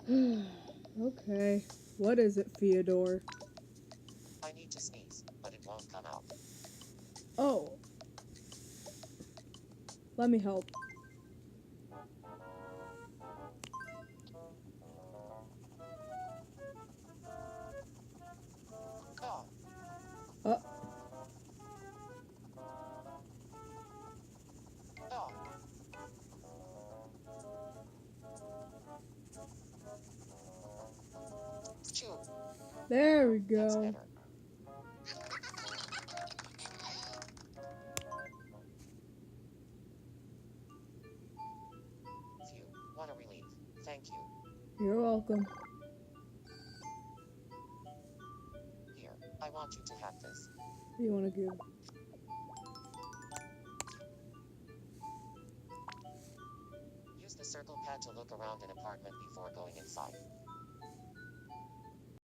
Okay. What is it, Theodore? I need to sneeze, but it won't come out. Oh, let me help. Cough. Uh, Cough. Chew. there we That's go. better. Phew. What a relief. Thank you. You're welcome. Here. I want you to have this. What do you want to give? Use the circle pad to look around an apartment before going inside.